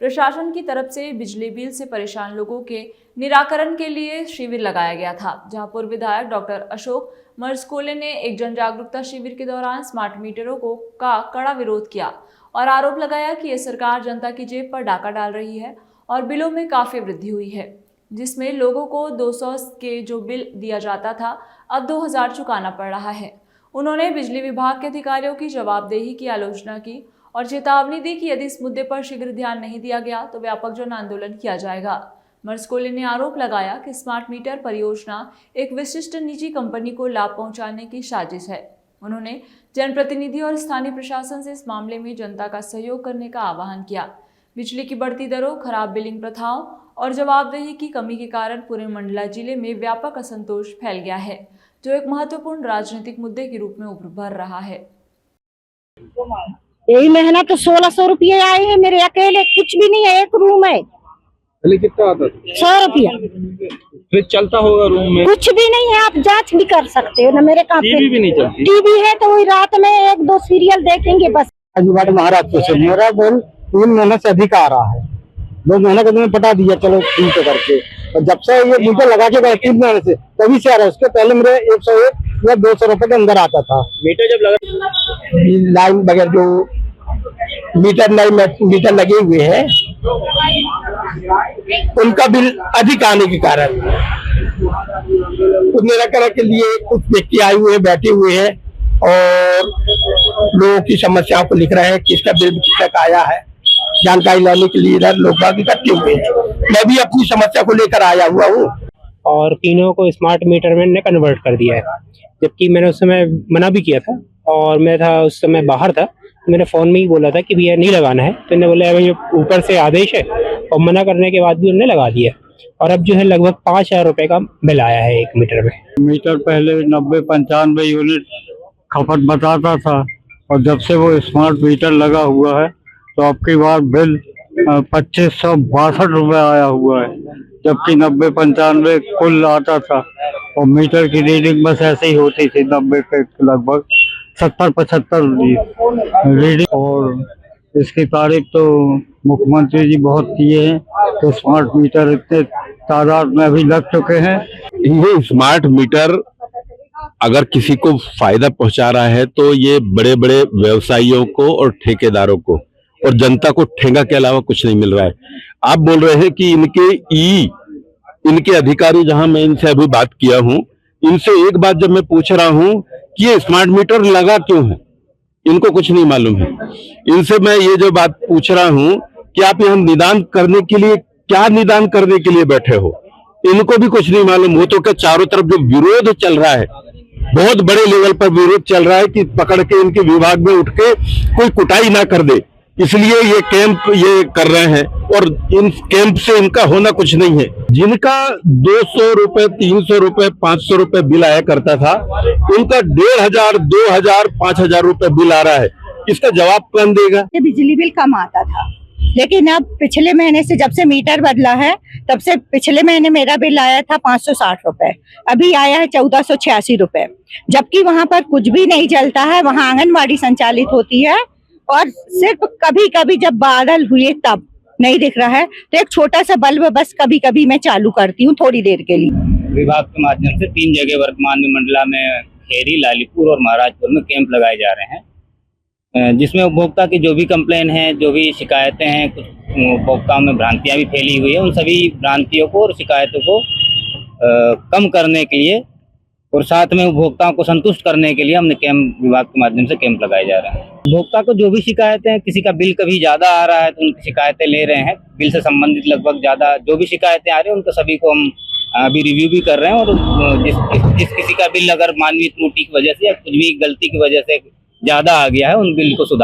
प्रशासन की तरफ से बिजली बिल से परेशान लोगों के निराकरण के लिए शिविर लगाया गया था, जहां पूर्व विधायक डॉक्टर अशोक मरसकोले ने एक जन जागरूकता शिविर के दौरान स्मार्ट मीटरों का कड़ा विरोध किया और आरोप लगाया कि ये सरकार जनता की जेब पर डाका डाल रही है और बिलों में काफी वृद्धि हुई है, जिसमें लोगों को 200 के जो बिल दिया जाता था अब 2000 चुकाना पड़ रहा है। उन्होंने बिजली विभाग के अधिकारियों की जवाबदेही की आलोचना की और चेतावनी दी कि यदि इस मुद्दे पर शीघ्र ध्यान नहीं दिया गया तो व्यापक जन आंदोलन किया जाएगा। मरसकोले ने आरोप लगाया कि स्मार्ट मीटर परियोजना एक विशिष्ट निजी कंपनी को लाभ पहुंचाने की साजिश है। उन्होंने जनप्रतिनिधि और स्थानीय प्रशासन से इस मामले में जनता का सहयोग करने का आह्वान किया। बिजली की बढ़ती दरों, खराब बिलिंग प्रथाओं और जवाबदेही की कमी के कारण पूरे मंडला जिले में व्यापक असंतोष फैल गया है, जो एक महत्वपूर्ण राजनीतिक मुद्दे के रूप में उभर रहा है। यही महीना तो 1600 रुपये आए हैं मेरे अकेले, कुछ भी नहीं है, एक रूम है। पहले कितना आता था? 100 रुपया। फिर चलता होगा रूम में? कुछ भी नहीं है, आप जांच भी कर सकते हो ना मेरे काम पे। टीवी भी नहीं चलती? टीवी है तो वही रात में 1-2 सीरियल देखेंगे बस। महाराष्ट्र से मेरा बिल 3 महीने से अधिक आ रहा है। 2 महीने का मैंने पटा दिया, चलो ठीक है करके, और जब से ये मीटर लगा के गए 3 महीने से तभी से आ रहा है। उसके पहले मेरे 101 या 200 रुपए के अंदर आता था। मीटर जब लगा, लाइन बगैर जो मीटर लगे हुए हैं उनका बिल अधिक आने के कारण निराकरण के लिए कुछ व्यक्ति आए हुए हैं, बैठे हुए हैं और लोगों की समस्याओं को लिख रहे हैं, किसका बिल कितना का आया है, जानकारी लेने के लिए इधर लोग इकट्ठे हुए हैं। मैं भी अपनी समस्या को लेकर आया हुआ हूँ और तीनों को स्मार्ट मीटर में कन्वर्ट कर दिया है, जबकि मैंने उस समय मना भी किया था और मैं था उस समय बाहर था। मैंने फोन में ही बोला था कि भैया नहीं लगाना है, तो इन्होंने बोला भाई ऊपर से आदेश है, और मना करने के बाद भी उन्होंने लगा दिया और अब जो है लगभग 5000 रुपए का बिल आया है एक मीटर में। मीटर पहले 90-95 यूनिट खपत बताता था और जब से वो स्मार्ट मीटर लगा हुआ है तो आपकी बार बिल 2562 रुपए आया हुआ है, जबकि 90-95 कुल आता था और मीटर की रीडिंग बस ऐसे ही होती थी 90 पे लगभग 70-75 रीडिंग। और इसकी तारीफ तो मुख्यमंत्री जी बहुत किए हैं, तो स्मार्ट मीटर इतने तादाद में अभी लग चुके हैं। ये स्मार्ट मीटर अगर किसी को फायदा पहुंचा रहा है तो ये बड़े बड़े व्यवसायियों को और ठेकेदारों को और जनता को ठेंगा के अलावा कुछ नहीं मिल रहा है। आप बोल रहे हैं कि इनके अधिकारी, जहां मैं इनसे अभी बात किया हूं, इनसे एक बात जब मैं पूछ रहा हूं कि ये स्मार्ट मीटर लगा क्यों है, इनको कुछ नहीं मालूम है। इनसे मैं ये जो बात पूछ रहा हूं कि आप यहाँ निदान करने के लिए, क्या निदान करने के लिए बैठे हो, इनको भी कुछ नहीं मालूम। वो तो क्या चारों तरफ जो विरोध चल रहा है, बहुत बड़े लेवल पर विरोध चल रहा है कि पकड़ के इनके विभाग में उठ के कोई कुटाई ना कर दे, इसलिए ये कैंप ये कर रहे हैं और इन कैंप से इनका होना कुछ नहीं है। जिनका 200 रुपए, 300 रुपए, 500 रुपए बिल आया करता था, उनका 1500, 2000, 5000 रुपए बिल आ रहा है। इसका जवाब कौन देगा? बिजली बिल कम आता था, लेकिन अब पिछले महीने से जब से मीटर बदला है तब से पिछले महीने मेरा बिल आया था 560 रुपए, अभी आया है 1486 रुपए, जबकि वहाँ पर कुछ भी नहीं चलता है। वहाँ आंगनबाड़ी संचालित होती है और सिर्फ कभी कभी जब बादल हुए तब नहीं दिख रहा है, तो एक छोटा सा बल्ब बस कभी कभी मैं चालू करती हूँ थोड़ी देर के लिए। विभाग के माध्यम से 3 जगह वर्तमान में मंडला में खेरी, लालीपुर और महाराजपुर में कैंप लगाए जा रहे हैं, जिसमें उपभोक्ता की जो भी कंप्लेन है, जो भी शिकायतें हैं, कुछ उपभोक्ताओं में भ्रांतियां भी फैली हुई है, उन सभी भ्रांतियों को और शिकायतों को कम करने के लिए और साथ में उपभोक्ताओं को संतुष्ट करने के लिए हमने कैंप, विभाग के माध्यम से कैंप लगाए जा रहे हैं। उपभोक्ता को जो भी शिकायतें हैं, किसी का बिल कभी ज्यादा आ रहा है तो उनकी शिकायतें ले रहे हैं, बिल से संबंधित लगभग ज्यादा जो भी शिकायतें आ रही है उनको सभी को हम अभी रिव्यू भी कर रहे हैं और जिस किसी का बिल अगर मानवीय त्रुटि की वजह से या कुछ भी गलती की वजह से ज्यादा आ गया है, उन बिल को सुधार